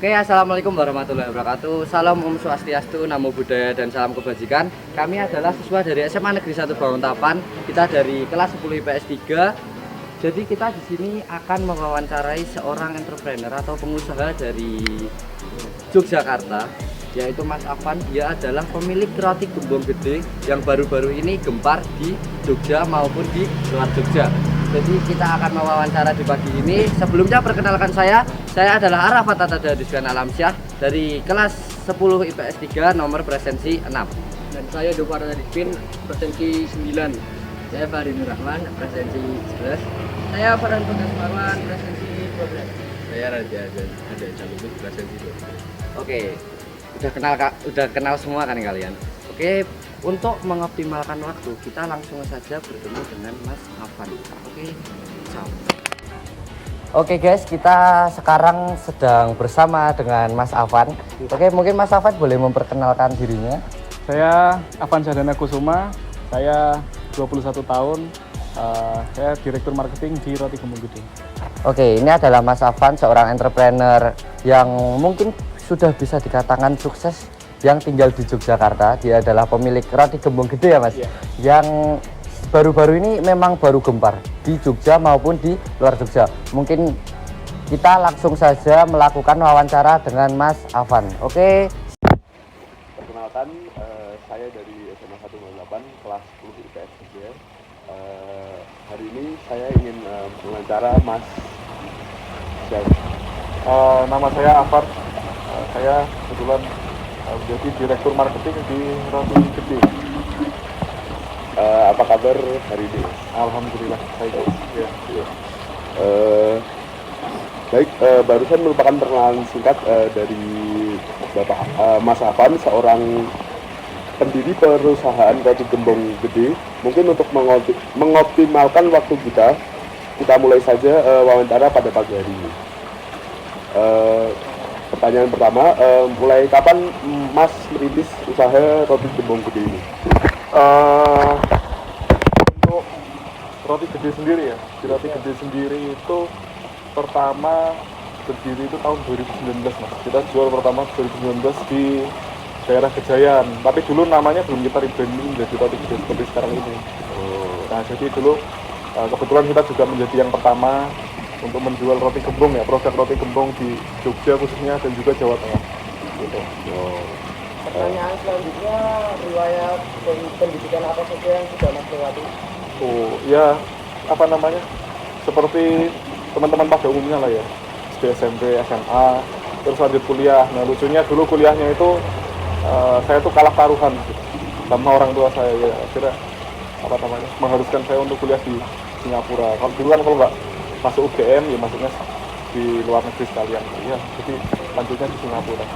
Oke, assalamualaikum warahmatullahi wabarakatuh. Salam Om Swastiastu, Namo Buddhaya, dan salam kebajikan. Kami adalah siswa dari SMA Negeri 1 Banguntapan. Kita dari kelas 10 IPS 3. Jadi kita di sini akan mewawancarai seorang entrepreneur atau pengusaha dari Yogyakarta, yaitu Mas Afan. Dia adalah pemilik roti gembong gede yang baru-baru ini gempar di Jogja maupun di luar Jogja. Jadi kita akan mewawancara di pagi ini. Sebelumnya perkenalkan saya adalah Arafat Atadadiskan Alamsyah dari kelas 10 IPS 3 nomor presensi 6. Dan saya Dova Radipin, presensi 9. Saya Fahri Nur Rahman, presensi 11. Saya Farhan Tugas Marwan, presensi 12. Saya Raja ada Jalubis, presensi 12. Oke, udah kenal semua kan kalian. Oke, untuk mengoptimalkan waktu kita langsung saja bertemu dengan Mas Afan. Oke guys, kita sekarang sedang bersama dengan Mas Afan. Oke, mungkin Mas Afan boleh memperkenalkan dirinya. Saya Afan Sadana Kusuma, saya 21 tahun, saya Direktur Marketing di Roti Gembong Gede. Oke, ini adalah Mas Afan, seorang entrepreneur yang mungkin sudah bisa dikatakan sukses, yang tinggal di Yogyakarta. Dia adalah pemilik Roti Gembong Gede ya Mas? Iya. Yang baru-baru ini memang baru gempar di Jogja maupun di luar Jogja. Mungkin kita langsung saja melakukan wawancara dengan Mas Afan. Oke. Perkenalkan, saya dari SMA 1 Banguntapan, kelas 10 IPS 3. Hari ini saya ingin mewawancara Mas Syed. Nama saya Afan, saya kebetulan menjadi Direktur Marketing di Roti Gede. Apa kabar hari ini? Alhamdulillah, baik. Ya. Baik, barusan merupakan perkenalan singkat dari Bapak Mas Afan, seorang pendiri perusahaan Roti Gembong Gede. Mungkin untuk mengoptimalkan waktu kita mulai saja wawancara pada pagi hari ini. Pertanyaan pertama, mulai kapan Mas merintis usaha Roti Gembong Gede ini? Untuk Roti Gede sendiri ya, di Roti Gede sendiri itu pertama berdiri itu tahun 2019 Mas. Kita jual pertama 2019 di daerah Kejayaan, tapi dulu namanya belum kita rebranding menjadi Roti Gede seperti sekarang ini. Nah, jadi dulu kebetulan kita juga menjadi yang pertama untuk menjual roti gembong ya, produk roti gembong di Jogja khususnya dan juga Jawa Tengah. Gitu. Pertanyaan selanjutnya, riwayat pendidikan apa saja yang sudah Mas lewati? Ya apa namanya? Seperti teman-teman pada umumnya lah ya. SD, SMP, SMA, terus lanjut kuliah. Nah, lucunya dulu kuliahnya itu saya tuh kalah taruhan gitu, sama orang tua saya ya. Akhirnya apa namanya? Mengharuskan saya untuk kuliah di Singapura. Kalau dulu kan kalau nggak masuk UGM ya masuknya di luar negeri sekalian. Ya, jadi lanjutnya di Singapura.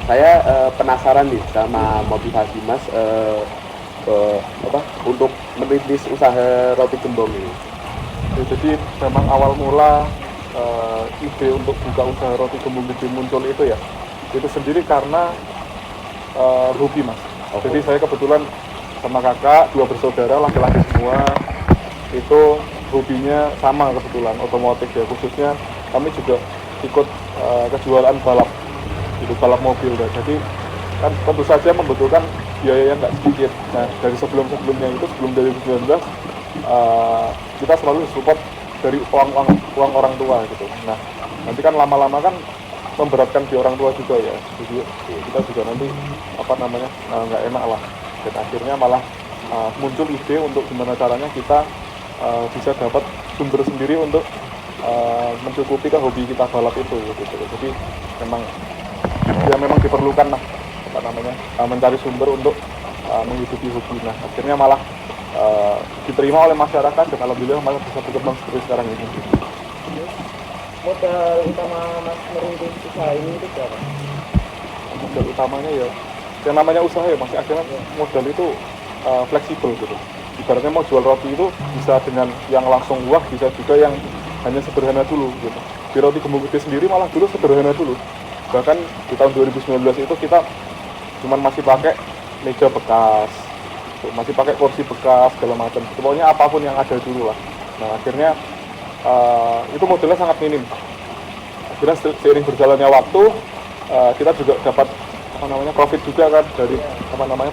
Saya penasaran nih sama motivasi Mas untuk merintis usaha Roti Gembong ini. Ya, jadi memang awal mula ide untuk buka usaha Roti Gembong Gede muncul itu ya, itu sendiri karena hobi Mas. Jadi saya kebetulan sama kakak, dua bersaudara laki-laki semua, itu hobinya sama kebetulan, otomotif ya, khususnya kami juga ikut kejuaraan balap, itu balap mobil ya. Jadi kan tentu saja membutuhkan biaya yang nggak sedikit. Nah, dari sebelumnya itu sebelum 2019 kita selalu support dari uang orang tua gitu. Nah, nanti kan lama-lama kan memberatkan di orang tua juga ya. Jadi kita juga nanti apa namanya nggak enak lah. Dan akhirnya malah muncul ide untuk gimana caranya kita bisa dapat sumber sendiri untuk mencukupi ke hobi kita balap itu gitu. Jadi memang diperlukan lah apa namanya mencari sumber untuk menghidupi hobi. Nah, akhirnya malah diterima oleh masyarakat dan alhamdulillah malah bisa berkembang seperti sekarang ini. Modal utama Mas merintis usaha ini itu berapa? Modal utamanya ya, yang namanya usaha ya Mas, akhirnya modal itu fleksibel gitu. Ibaratnya mau jual roti itu bisa dengan yang langsung wah, bisa juga yang hanya sederhana dulu gitu. Di Roti Gembong Gede sendiri malah dulu sederhana dulu. Bahkan di tahun 2019 itu kita cuman masih pakai meja bekas, masih pakai kursi bekas segala macam. Pokoknya apapun yang ada dulu lah. Nah, akhirnya itu modelnya sangat minim. Akhirnya seiring berjalannya waktu, kita juga dapat profit juga kan dari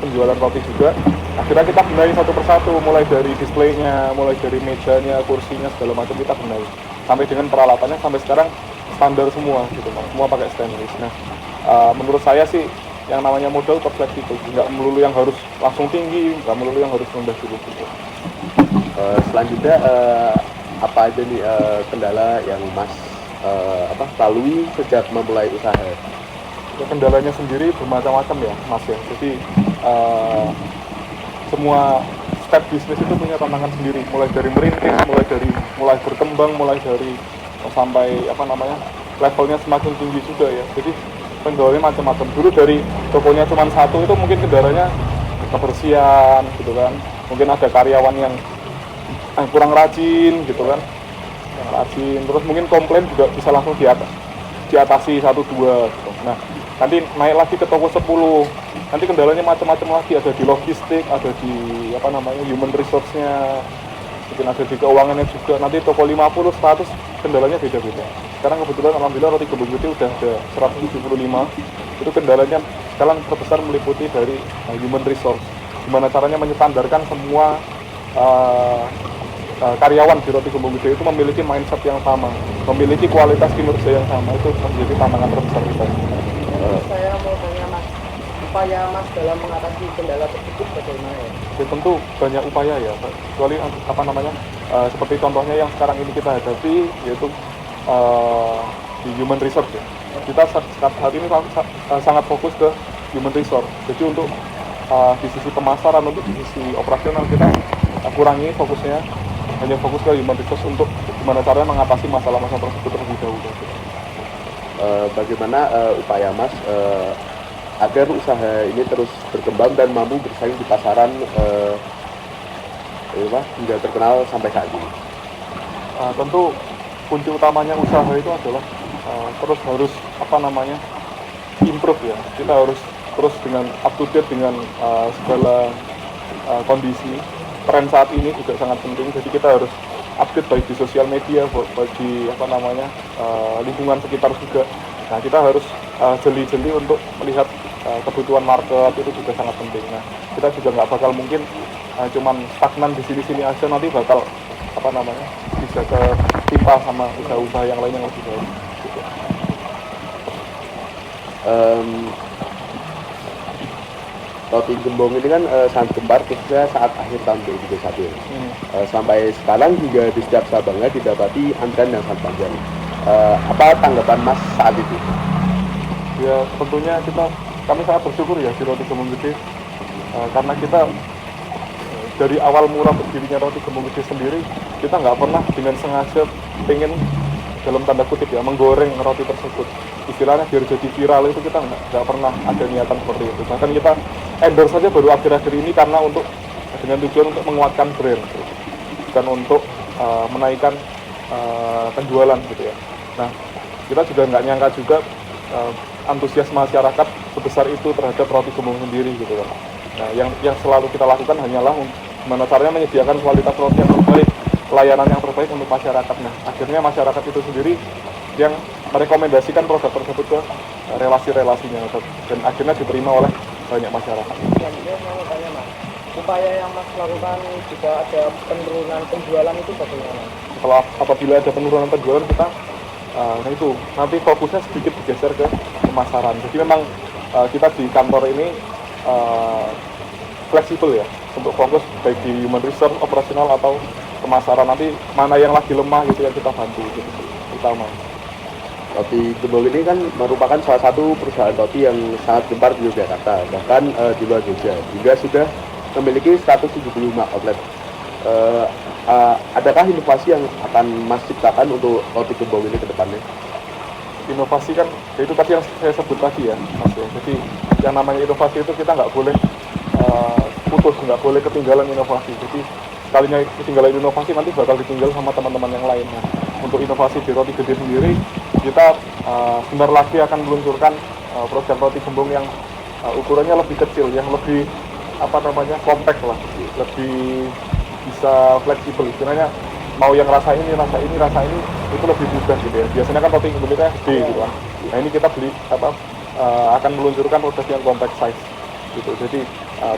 penjualan roti juga. Akhirnya kita benahi satu persatu, mulai dari displaynya, mulai dari mejanya, kursinya, segala macam kita benahi. Sampai dengan peralatannya sampai sekarang standar semua gitu, semua pakai stainless. Nah, menurut saya sih yang namanya modal tetap fleksibel, nggak melulu yang harus langsung tinggi, nggak melulu yang harus rendah dulu gitu. Selanjutnya apa aja nih kendala yang Mas lalui sejak memulai usaha? Ya, kendalanya sendiri bermacam-macam ya Mas ya. Jadi semua step bisnis itu punya tantangan sendiri, mulai dari merintis, mulai berkembang, mulai dari sampai levelnya semakin tinggi juga ya. Jadi kendalanya macam-macam. Dulu dari tokonya cuma satu itu mungkin kendalanya kebersihan gitu kan. Mungkin ada karyawan yang kurang rajin gitu kan. Terus mungkin komplain juga bisa langsung diatasi 1-2 gitu. Nah, nanti naik lagi ke toko 10. Nanti kendalanya macam-macam lagi, ada di logistik, ada di human resource-nya, mungkin ada di keuangannya juga. Nanti toko 50, 100 kendalanya beda-beda. Sekarang kebetulan alhamdulillah roti kembang gede udah ada 175. Itu kendalanya sekarang terbesar meliputi dari human resource. Gimana caranya menyetandarkan semua karyawan di roti kembang gede itu memiliki mindset yang sama, memiliki kualitas kinerja yang sama. Itu menjadi tantangan terbesar kita. Saya mau tanya Mas, upaya Mas dalam mengatasi kendala tersebut bagaimana ya? Ya, tentu banyak upaya ya, kecuali seperti contohnya yang sekarang ini kita hadapi, yaitu di human resource ya. Kita saat ini sangat fokus ke human resource. Jadi untuk di sisi pemasaran, untuk di sisi operasional kita kurangi fokusnya, hanya fokus ke human resource untuk gimana caranya mengatasi masalah-masalah tersebut terlebih dahulu. Bagaimana upaya Mas agar usaha ini terus berkembang dan mampu bersaing di pasaran hingga terkenal sampai saat ini? Tentu kunci utamanya usaha itu adalah terus harus improve ya. Kita harus terus dengan up to date dengan segala kondisi. Tren saat ini juga sangat penting, jadi kita harus update baik di sosial media, baik di lingkungan sekitar juga. Nah, kita harus jeli-jeli untuk melihat kebutuhan market, itu juga sangat penting. Nah, kita juga nggak bakal mungkin cuman stagnan di sini-sini aja, nanti bakal bisa ketimpa sama usaha-usaha yang lain yang lebih baik. Gitu. Roti gembong ini kan sangat gembar khususnya saat akhir tahun 2021. Sampai sekarang hingga di setiap cabangnya didapati antrian yang sangat panjang. Apa tanggapan Mas saat itu? Ya, tentunya kami sangat bersyukur ya di Roti Gembong Gede, karena kita dari awal mula berdirinya Roti Gembong Gede sendiri, kita nggak pernah dengan sengaja pengen dalam tanda kutip ya menggoreng roti tersebut, istilahnya biar jadi viral, itu kita nggak pernah ada niatan seperti itu. Bahkan kita endorse saja baru akhir-akhir ini karena dengan tujuan untuk menguatkan brand, bukan untuk menaikkan penjualan gitu ya. Nah, kita juga nggak nyangka juga antusias masyarakat sebesar itu terhadap roti gembong sendiri gitu kan. Nah, yang selalu kita lakukan hanyalah gimana caranya menyediakan kualitas roti yang terbaik, layanan yang terbaik untuk masyarakat. Nah, akhirnya masyarakat itu sendiri yang merekomendasikan produk tersebut ke relasi-relasinya dan akhirnya diterima oleh banyak masyarakat. Selanjutnya saya mau tanya Mas, upaya yang Mas lakukan jika ada penurunan penjualan itu bagaimana? Setelah apabila ada penurunan penjualan kita nanti fokusnya sedikit bergeser ke pemasaran. Jadi memang kita di kantor ini fleksibel ya untuk fokus baik di human resource, operasional atau pemasaran. Nanti mana yang lagi lemah gitu yang kita bantu gitu, utama. Roti Gembong ini kan merupakan salah satu perusahaan roti yang sangat gempar di Yogyakarta, bahkan di luar Jogja juga sudah memiliki 175 outlet. Adakah inovasi yang akan Mas ciptakan untuk Roti Gembong ini ke depannya? Inovasi kan itu tadi yang saya sebut tadi ya Mas ya. Jadi yang namanya inovasi itu kita nggak boleh putus, nggak boleh ketinggalan inovasi. Jadi sekalinya ketinggalan inovasi nanti bakal ditinggal sama teman-teman yang lain. Nah, untuk inovasi di Roti Gede sendiri kita sebentar lagi akan meluncurkan program Roti Gembong yang ukurannya lebih kecil, yang lebih compact lah, lebih bisa fleksibel. Istilahnya mau yang rasa ini itu lebih mudah gitu ya. Biasanya kan roti gembong kita gede gitu kan. Nah ini kita beli akan meluncurkan roti yang compact size gitu. Jadi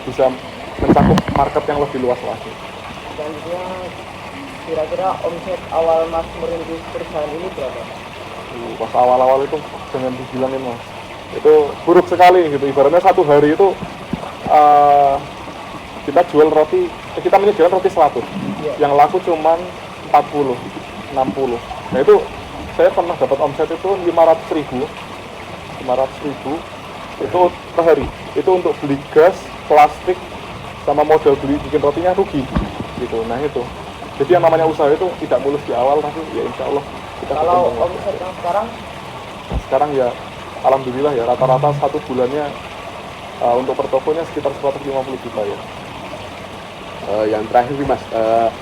bisa mencakup market yang lebih luas lagi. Selanjutnya, kira-kira omset awal Mas merintis perusahaan ini berapa? Pas awal-awal itu jangan dibilangin Mas, itu buruk sekali gitu. Ibaratnya satu hari itu kita jual roti, kita menyediakan roti 100, yang laku cuman 40, 60. Nah itu saya pernah dapat omset itu 500.000 itu per hari. Itu untuk beli gas, plastik, sama modal beli bikin rotinya rugi gitu. Nah itu, jadi yang namanya usaha itu tidak mulus di awal, tapi ya insya Allah kita Kalau berkembang. omset yang sekarang, Nah, sekarang ya alhamdulillah ya rata-rata satu bulannya untuk per tokonya sekitar 150 juta ya. Yang terakhir nih Mas,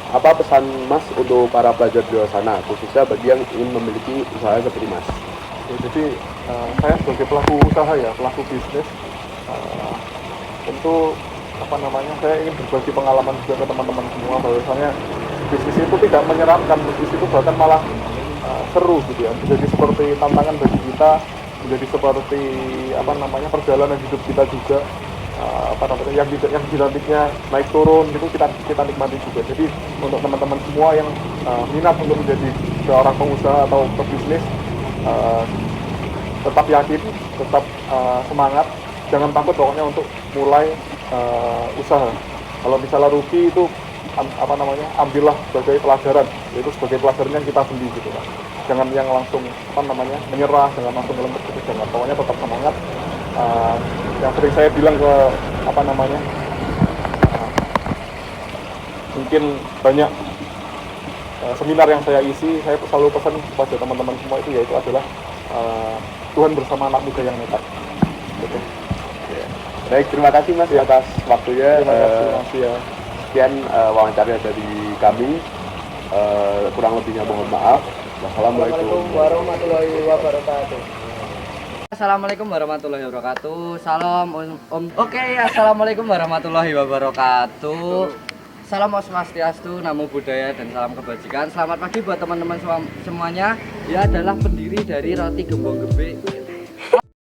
apa pesan Mas untuk para pelajar di luar sana, khususnya bagi yang ingin memiliki usaha seperti Mas? Ya, jadi saya sebagai pelaku usaha ya, pelaku bisnis, tentu saya ingin berbagi pengalaman juga ke teman-teman semua bahwasanya bisnis itu tidak menyeramkan, bisnis itu bahkan malah seru gitu ya, menjadi seperti tantangan bagi kita, menjadi seperti perjalanan hidup kita juga, yang dinamiknya naik turun gitu kita nikmati juga. Jadi untuk teman-teman semua yang minat untuk menjadi seorang pengusaha atau pebisnis, tetap yakin, tetap semangat, jangan takut pokoknya untuk mulai usaha. Kalau misalnya rugi itu ambillah sebagai pelajaran, yaitu sebagai pelajaran yang kita beli gitu kan. Jangan yang langsung menyerah, jangan langsung ngelempet gitu, jangan, pokoknya tetap semangat. Yang sering saya bilang ke mungkin banyak seminar yang saya isi, saya selalu pesan kepada teman-teman semua itu yaitu adalah Tuhan bersama anak muda yang nekat gitu. Baik, terima kasih Mas atas waktunya. Terima kasih Mas ya. Sekian wawancara dari kami. Kurang lebihnya mohon maaf. Wassalamualaikum. Assalamualaikum warahmatullahi wabarakatuh. Assalamualaikum warahmatullahi wabarakatuh. Salam Om. Oke, assalamualaikum warahmatullahi wabarakatuh. Salam Om Swastiastu, Namo Buddhaya, dan salam kebajikan. Selamat pagi buat teman-teman semuanya. Dia adalah pendiri dari Roti Gembong Gede